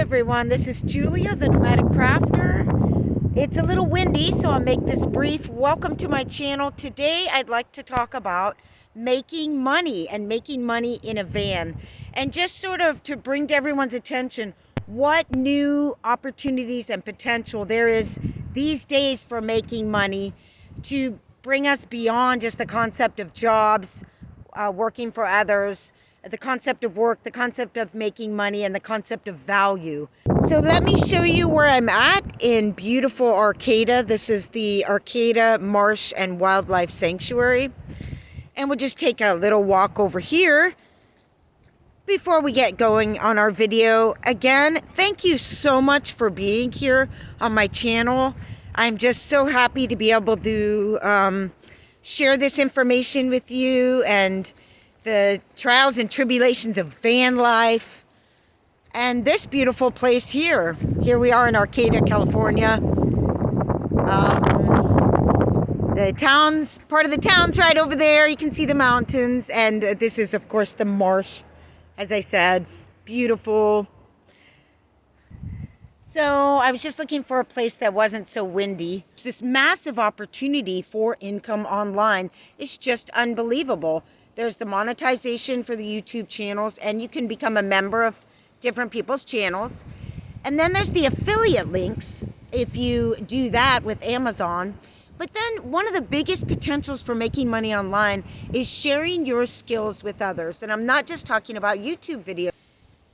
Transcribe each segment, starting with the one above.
everyone, this is Julia, the Nomadic Crafter. It's a little windy, so I'll make this brief. Welcome to my channel. Today I'd like to talk about making money and making money in a van. And just sort of to bring to everyone's attention what new opportunities and potential there is these days for making money to bring us beyond just the concept of jobs, working for others, the concept of work, the concept of making money, and the concept of value. So let me show you where I'm at in beautiful Arcata. This is the Arcata Marsh and Wildlife Sanctuary. And we'll just take a little walk over here before we get going on our video. Again, thank you so much for being here on my channel. I'm just so happy to be able to share this information with you and the trials and tribulations of van life and this beautiful place here. Here we are in Arcata, California. Part of the town's right over there. You can see the mountains, and this is of course the marsh, as I said, beautiful. So I was just looking for a place that wasn't so windy. This massive opportunity for income online is just unbelievable. There's the monetization for the YouTube channels, and you can become a member of different people's channels. And then there's the affiliate links if you do that with Amazon. But then one of the biggest potentials for making money online is sharing your skills with others. And I'm not just talking about YouTube videos.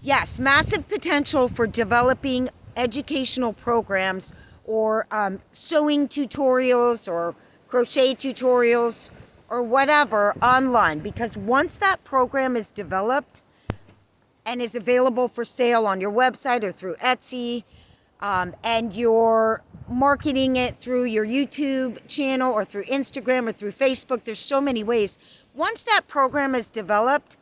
Yes, massive potential for developing educational programs or sewing tutorials or crochet tutorials or whatever online, because once that program is developed and is available for sale on your website or through Etsy, and you're marketing it through your YouTube channel or through Instagram or through Facebook, there's so many ways. Once that program is developed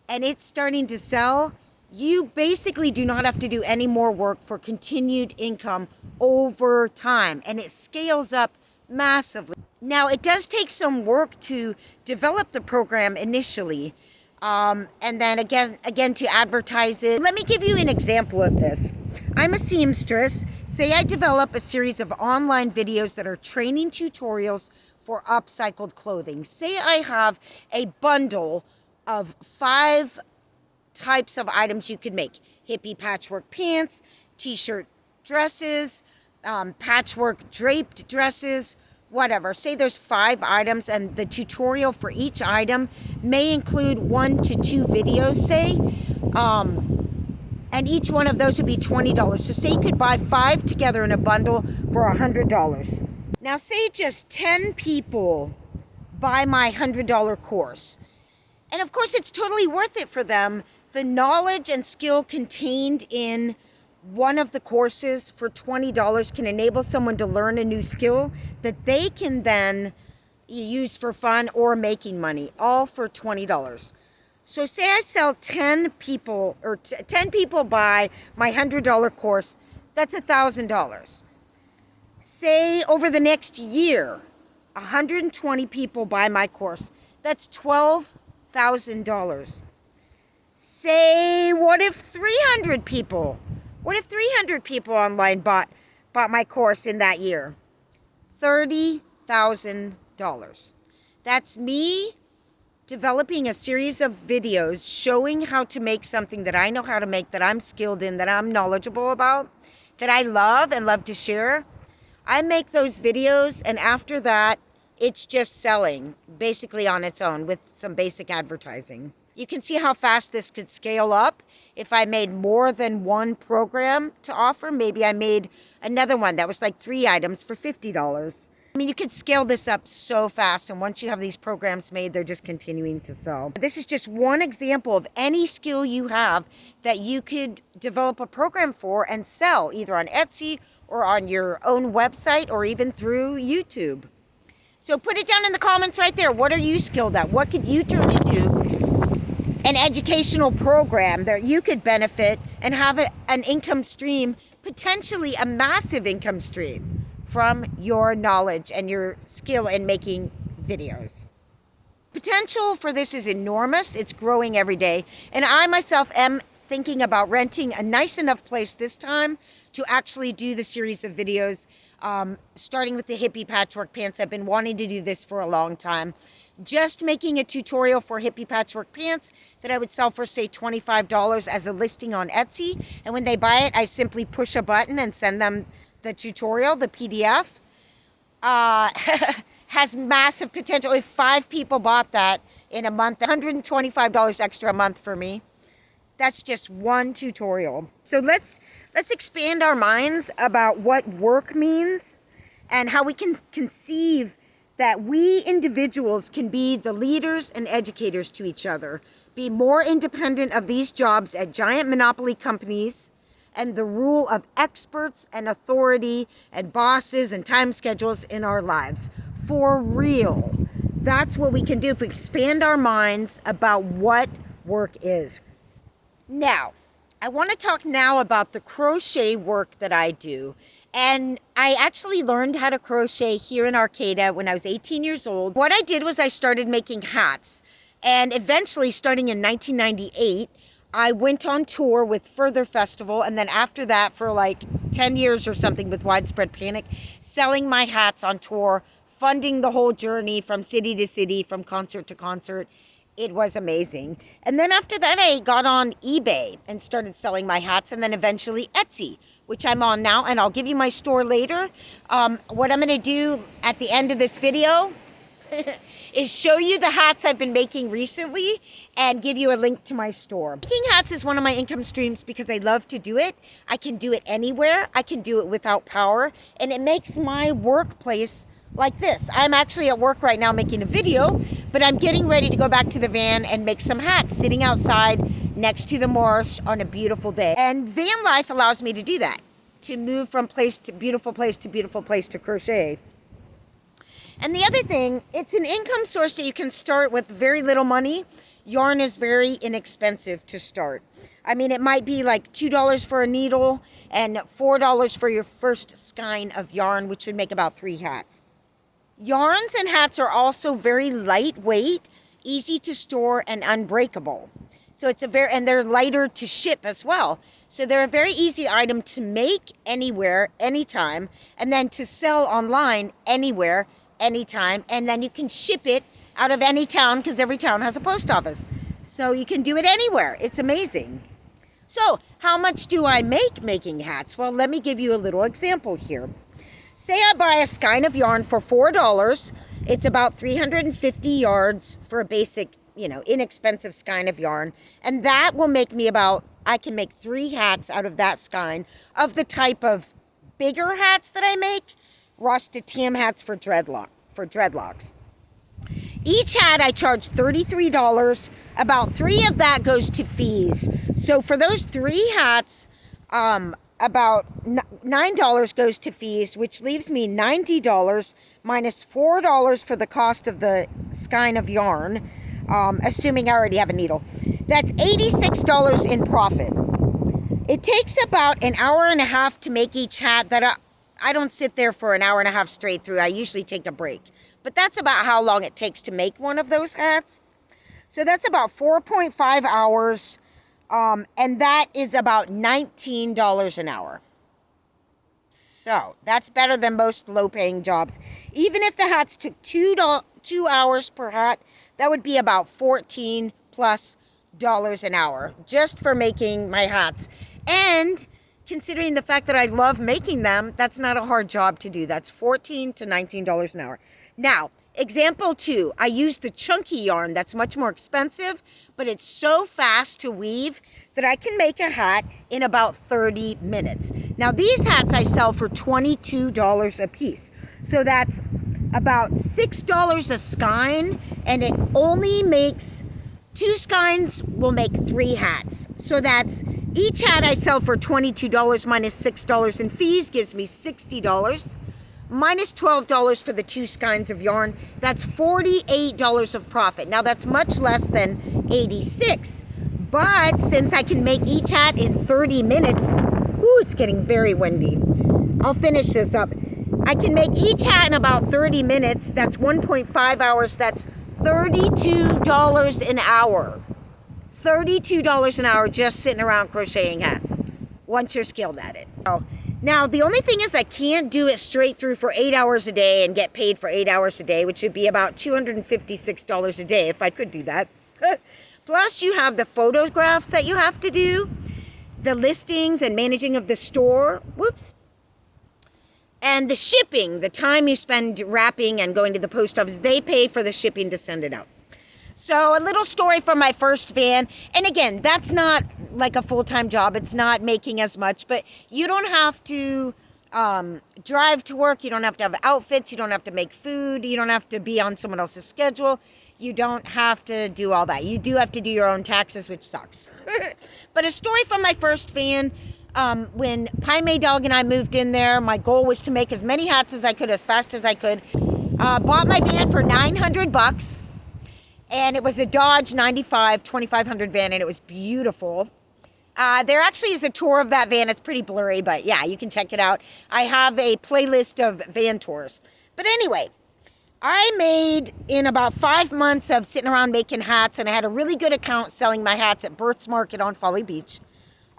and it's starting to sell, you basically do not have to do any more work for continued income over time, and it scales up massively. Now, it does take some work to develop the program initially, and then again to advertise it. Let me give you an example of this. I'm a seamstress. Say I develop a series of online videos that are training tutorials for upcycled clothing. Say I have a bundle of 5 types of items you could make: hippie patchwork pants, t-shirt dresses, patchwork draped dresses, whatever. Say there's 5 items, and the tutorial for each item may include 1 to 2 videos, say, and each one of those would be $20. So say you could buy 5 together in a bundle for $100. Now say just 10 people buy my $100 course. And of course it's totally worth it for them. The knowledge and skill contained in one of the courses for $20 can enable someone to learn a new skill that they can then use for fun or making money, all for $20. So say I sell 10 people, or 10 people buy my $100 course, that's $1,000. Say over the next year, 120 people buy my course, that's $12,000. Say, what if 300 people online bought my course in that year? $30,000. That's me developing a series of videos showing how to make something that I know how to make, that I'm skilled in, that I'm knowledgeable about, that I love and love to share. I make those videos, and after that, it's just selling basically on its own with some basic advertising. You can see how fast this could scale up. If I made more than one program to offer, maybe I made another one that was like 3 items for $50. I mean, you could scale this up so fast, and once you have these programs made, they're just continuing to sell. This is just one example of any skill you have that you could develop a program for and sell either on Etsy or on your own website or even through YouTube. So put it down in the comments right there. What are you skilled at? What could you turn into an educational program that you could benefit and have an income stream, potentially a massive income stream from your knowledge and your skill in making videos? Potential for this is enormous. It's growing every day. And I myself am thinking about renting a nice enough place this time to actually do the series of videos, starting with the hippie patchwork pants. I've been wanting to do this for a long time. Just making a tutorial for hippie patchwork pants that I would sell for, say, $25 as a listing on Etsy. And when they buy it, I simply push a button and send them the tutorial, the PDF. Has massive potential. If 5 people bought that in a month, $125 extra a month for me. That's just one tutorial. So let's expand our minds about what work means and how we can conceive that we individuals can be the leaders and educators to each other, be more independent of these jobs at giant monopoly companies and the rule of experts and authority and bosses and time schedules in our lives. For real. That's what we can do if we expand our minds about what work is. Now, I want to talk now about the crochet work that I do. And I actually learned how to crochet here in Arcata when I was 18 years old. What I did was I started making hats. And eventually, starting in 1998, I went on tour with Further Festival. And then after that, for like 10 years or something with Widespread Panic, selling my hats on tour, funding the whole journey from city to city, from concert to concert. It was amazing. And then after that, I got on eBay and started selling my hats, and then eventually Etsy, which I'm on now, and I'll give you my store later. What I'm gonna do at the end of this video is show you the hats I've been making recently and give you a link to my store. Making hats is one of my income streams because I love to do it. I can do it anywhere. I can do it without power, and it makes my workplace like this. I'm actually at work right now making a video, but I'm getting ready to go back to the van and make some hats sitting outside next to the marsh on a beautiful day. And van life allows me to do that, to move from place to beautiful place to beautiful place to crochet. And the other thing, it's an income source that you can start with very little money. Yarn is very inexpensive to start. I mean, it might be like $2 for a needle and $4 for your first skein of yarn, which would make about 3 hats. Yarns and hats are also very lightweight, easy to store, and unbreakable. So and they're lighter to ship as well. So they're a very easy item to make anywhere, anytime, and then to sell online anywhere, anytime, and then you can ship it out of any town because every town has a post office. So you can do it anywhere. It's amazing. So how much do I make making hats? Well, let me give you a little example here. Say I buy a skein of yarn for $4. It's about 350 yards for a basic, inexpensive skein of yarn. And that will make me I can make 3 hats out of that skein of the type of bigger hats that I make, rusted tam hats for dreadlocks. Each hat I charge $33. About 3 of that goes to fees. So for those 3 hats, about $9 goes to fees, which leaves me $90 minus $4 for the cost of the skein of yarn, assuming I already have a needle. That's $86 in profit. It takes about an hour and a half to make each hat. That I don't sit there for an hour and a half straight through. I usually take a break. But that's about how long it takes to make one of those hats. So that's about 4.5 hours. And that is about $19 an hour. So that's better than most low-paying jobs. Even if the hats took 2 hours per hat, that would be about $14+ an hour just for making my hats. And considering the fact that I love making them, that's not a hard job to do. That's $14 to $19 an hour. Now, example 2, I use the chunky yarn. That's much more expensive, but it's so fast to weave that I can make a hat in about 30 minutes. Now, these hats I sell for $22 a piece. So that's about $6 a skein, and it only makes 2 skeins will make 3 hats. So that's each hat I sell for $22 minus $6 in fees gives me $60. Minus $12 for the 2 skeins of yarn, that's $48 of profit. Now that's much less than $86, but since I can make each hat in 30 minutes, ooh, it's getting very windy. I'll finish this up. I can make each hat in about 30 minutes, that's 1.5 hours, that's $32 an hour. $32 an hour just sitting around crocheting hats once you're skilled at it. So, now, the only thing is I can't do it straight through for 8 hours a day and get paid for 8 hours a day, which would be about $256 a day if I could do that. Plus, you have the photographs that you have to do, the listings and managing of the store, whoops, and the shipping, the time you spend wrapping and going to the post office, they pay for the shipping to send it out. So a little story from my first van. And again, that's not like a full-time job. It's not making as much, but you don't have to drive to work. You don't have to have outfits. You don't have to make food. You don't have to be on someone else's schedule. You don't have to do all that. You do have to do your own taxes, which sucks. But a story from my first van. When Pie May Dog and I moved in there, my goal was to make as many hats as I could, as fast as I could. Bought my van for $900. And it was a Dodge 95 2500 van, and it was beautiful. There actually is a tour of that van. It's pretty blurry, but yeah, you can check it out. I have a playlist of van tours. But anyway, I made in about 5 months of sitting around making hats, and I had a really good account selling my hats at Burt's Market on Folly Beach.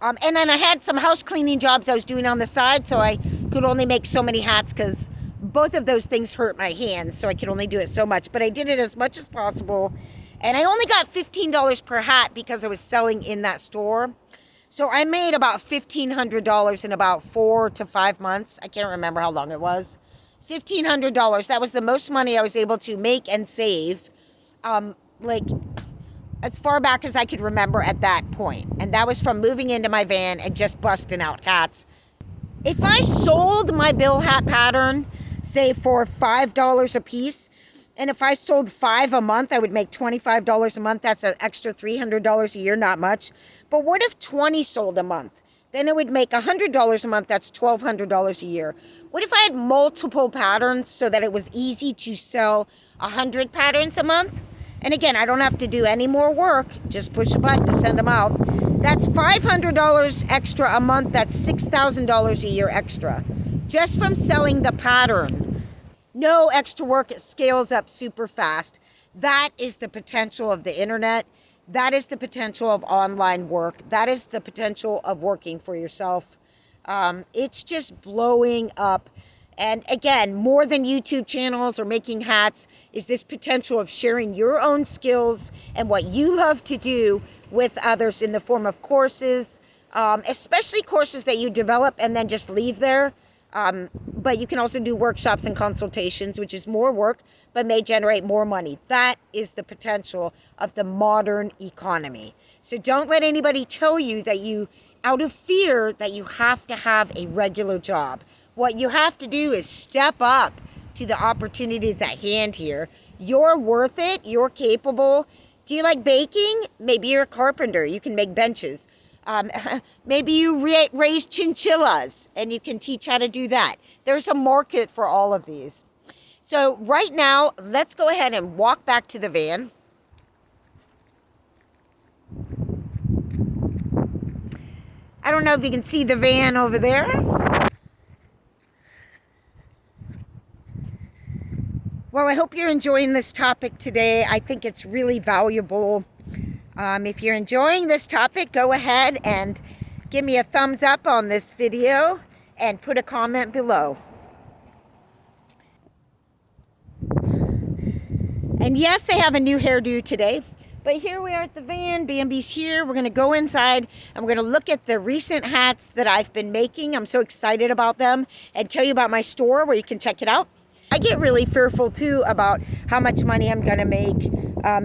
And then I had some house cleaning jobs I was doing on the side, so I could only make so many hats because both of those things hurt my hands, so I could only do it so much. But I did it as much as possible. And I only got $15 per hat because I was selling in that store. So I made about $1,500 in about 4 to 5 months. I can't remember how long it was. $1,500. That was the most money I was able to make and save, like as far back as I could remember at that point. And that was from moving into my van and just busting out hats. If I sold my bill hat pattern, say for $5 a piece, and if I sold 5 a month, I would make $25 a month. That's an extra $300 a year, not much. But what if 20 sold a month? Then it would make $100 a month. That's $1,200 a year. What if I had multiple patterns so that it was easy to sell 100 patterns a month? And again, I don't have to do any more work. Just push a button to send them out. That's $500 extra a month. That's $6,000 a year extra. Just from selling the pattern. No extra work. It scales up super fast. That is the potential of the internet. That is the potential of online work. That is the potential of working for yourself. It's just blowing up. And again, more than YouTube channels or making hats is this potential of sharing your own skills and what you love to do with others in the form of courses, especially courses that you develop and then just leave there. But you can also do workshops and consultations, which is more work, but may generate more money. That is the potential of the modern economy. So don't let anybody tell you that out of fear, that you have to have a regular job. What you have to do is step up to the opportunities at hand here. You're worth it. You're capable. Do you like baking? Maybe you're a carpenter. You can make benches. Maybe you raise chinchillas and you can teach how to do that. There's a market for all of these. So right now, let's go ahead and walk back to the van. I don't know if you can see the van over there. Well, I hope you're enjoying this topic today. I think it's really valuable. If you're enjoying this topic, go ahead and give me a thumbs up on this video and put a comment below. And yes, I have a new hairdo today. But here we are at the van. Bambi's here. We're going to go inside and we're going to look at the recent hats that I've been making. I'm so excited about them and tell you about my store where you can check it out. I get really fearful too about how much money I'm going to make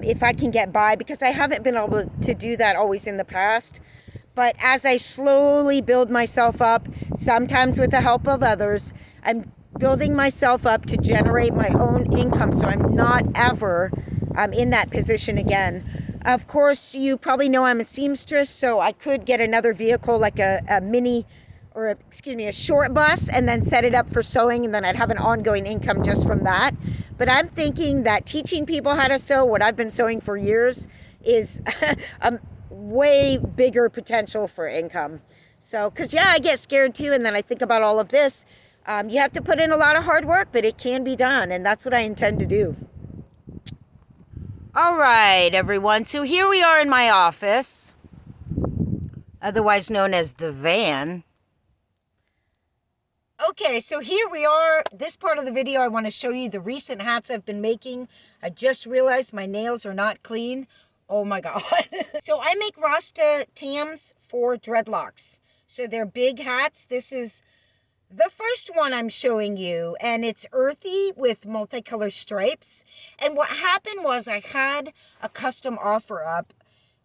if I can get by, because I haven't been able to do that always in the past. But as I slowly build myself up, sometimes with the help of others, I'm building myself up to generate my own income so I'm not ever in that position again. Of course, you probably know I'm a seamstress, so I could get another vehicle like a mini, or a short bus, and then set it up for sewing, and then I'd have an ongoing income just from that. But I'm thinking that teaching people how to sew what I've been sewing for years is a way bigger potential for income. So, because yeah, I get scared too, and then I think about all of this. You have to put in a lot of hard work, but it can be done, and that's what I intend to do. All right, everyone. So here we are in my office, otherwise known as the van. Okay, so here we are. This part of the video, I want to show you the recent hats I've been making. I just realized my nails are not clean. Oh my God. So I make Rasta tams for dreadlocks. So they're big hats. This is the first one I'm showing you, and it's earthy with multicolored stripes. And what happened was I had a custom offer up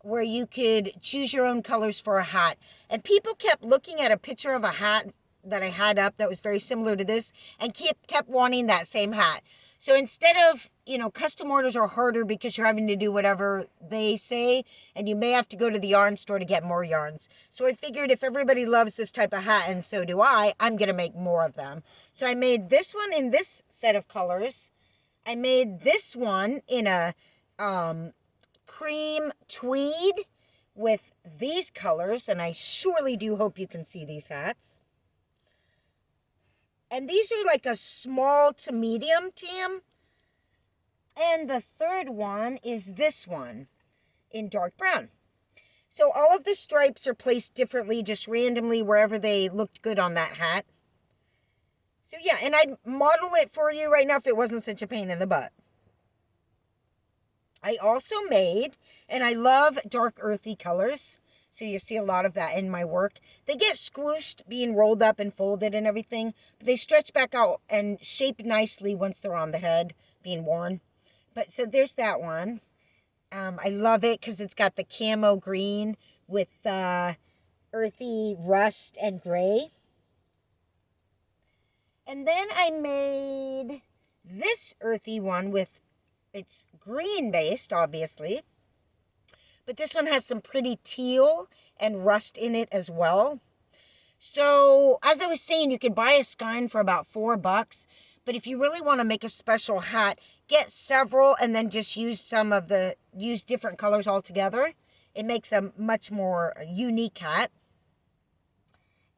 where you could choose your own colors for a hat. And people kept looking at a picture of a hat that I had up that was very similar to this and kept wanting that same hat. So instead of, custom orders are harder because you're having to do whatever they say, and you may have to go to the yarn store to get more yarns. So I figured if everybody loves this type of hat, and so do I'm going to make more of them. So I made this one in this set of colors. I made this one in a cream tweed with these colors, and I surely do hope you can see these hats. And these are like a small to medium tam. And the third one is this one in dark brown. So all of the stripes are placed differently, just randomly wherever they looked good on that hat. So yeah, and I'd model it for you right now if it wasn't such a pain in the butt. I also made, and I love dark earthy colors, so you see a lot of that in my work. They get squished being rolled up and folded and everything, but they stretch back out and shape nicely once they're on the head being worn. But so there's that one. I love it because it's got the camo green with earthy rust and gray. And then I made this earthy one with, it's green based, obviously. But this one has some pretty teal and rust in it as well. So, as I was saying, you could buy a skein for about $4. But if you really want to make a special hat, get several and then just use different colors altogether. It makes a much more unique hat.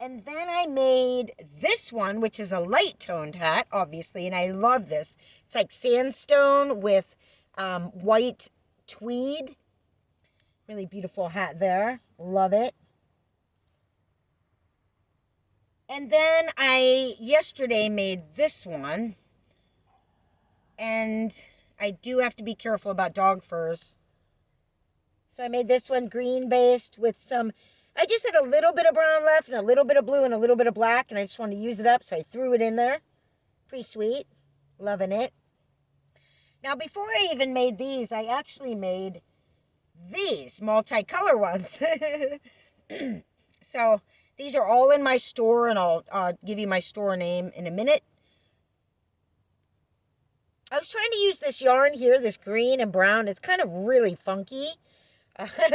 And then I made this one, which is a light toned hat, obviously. And I love this. It's like sandstone with white tweed. Really beautiful hat there. Love it. And then I yesterday made this one. And I do have to be careful about dog furs. So I made this one green based with some, I just had a little bit of brown left and a little bit of blue and a little bit of black. And I just wanted to use it up, so I threw it in there. Pretty sweet. Loving it. Now before I even made these, I actually made these multicolor ones. So these are all in my store, and I'll give you my store name in a minute. I was trying to use this yarn here, this green and brown. It's kind of really funky.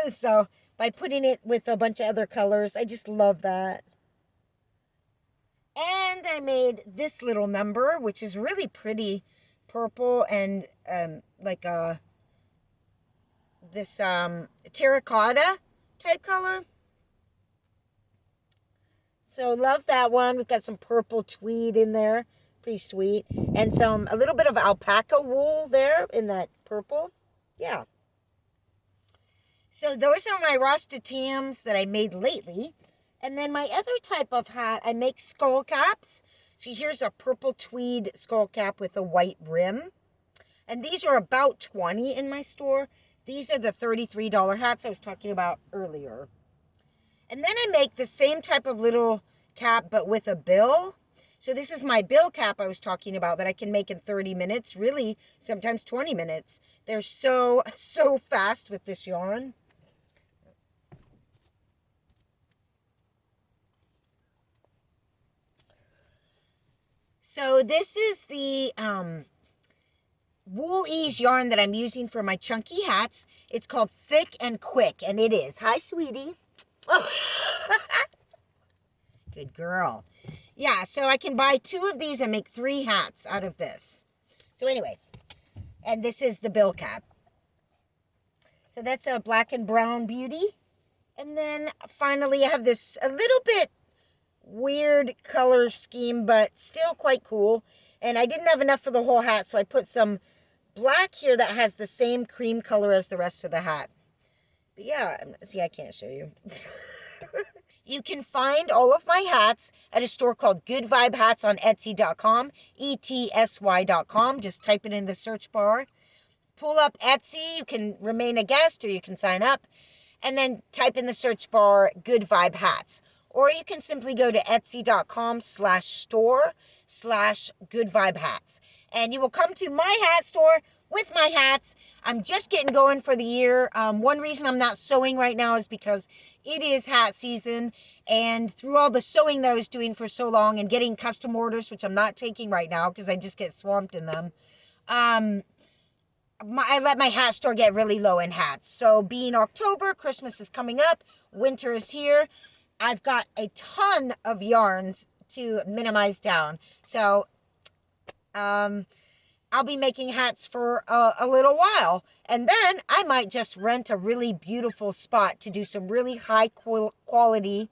So by putting it with a bunch of other colors, I just love that. And I made this little number, which is really pretty purple and like a this terracotta type color. So love that one. We've got some purple tweed in there, pretty sweet, and a little bit of alpaca wool there in that purple. Yeah. So those are my Rasta tams that I made lately. And then my other type of hat, I make skull caps. So here's a purple tweed skull cap with a white rim. And these are about $20 in my store. These are the $33 hats I was talking about earlier. And then I make the same type of little cap, but with a bill. So this is my bill cap I was talking about that I can make in 30 minutes, really sometimes 20 minutes. They're so fast with this yarn. So this is the Wool Ease yarn that I'm using for my chunky hats. It's called Thick and Quick, and it is. Hi, sweetie. Oh. Good girl. Yeah, so I can buy 2 of these and make 3 hats out of this. So anyway, and this is the bill cap. So that's a black and brown beauty. And then finally I have this a little bit weird color scheme, but still quite cool. And I didn't have enough for the whole hat, so I put some black here that has the same cream color as the rest of the hat. But yeah, see, I can't show you. You can find all of my hats at a store called Good Vibe Hats on Etsy.com, ETSY.com. Just type it in the search bar. Pull up Etsy. You can remain a guest or you can sign up. And then type in the search bar Good Vibe Hats. Or you can simply go to Etsy.com/store/Good Vibe Hats. And you will come to my hat store with my hats. I'm just getting going for the year. One reason I'm not sewing right now is because it is hat season, and through all the sewing that I was doing for so long and getting custom orders, which I'm not taking right now because I just get swamped in them, I let my hat store get really low in hats. So being October, Christmas is coming up, winter is here, I've got a ton of yarns to minimize down. So I'll be making hats for a little while. And then I might just rent a really beautiful spot to do some really high quality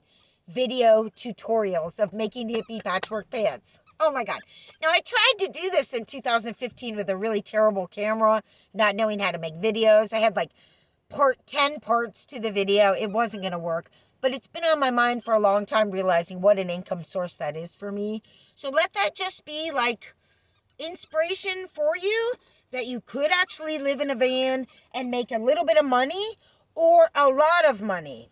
video tutorials of making hippie patchwork pants. Oh my God. Now I tried to do this in 2015 with a really terrible camera, not knowing how to make videos. I had like 10 parts to the video. It wasn't going to work. But it's been on my mind for a long time, realizing what an income source that is for me. So let that just be like inspiration for you, that you could actually live in a van and make a little bit of money or a lot of money.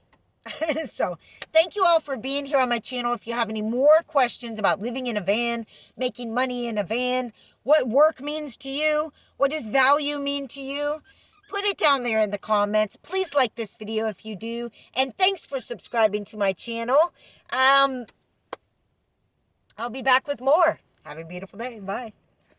So thank you all for being here on my channel. If you have any more questions about living in a van, making money in a van, what work means to you, what does value mean to you, put it down there in the comments. Please like this video if you do. And thanks for subscribing to my channel. I'll be back with more. Have a beautiful day. Bye.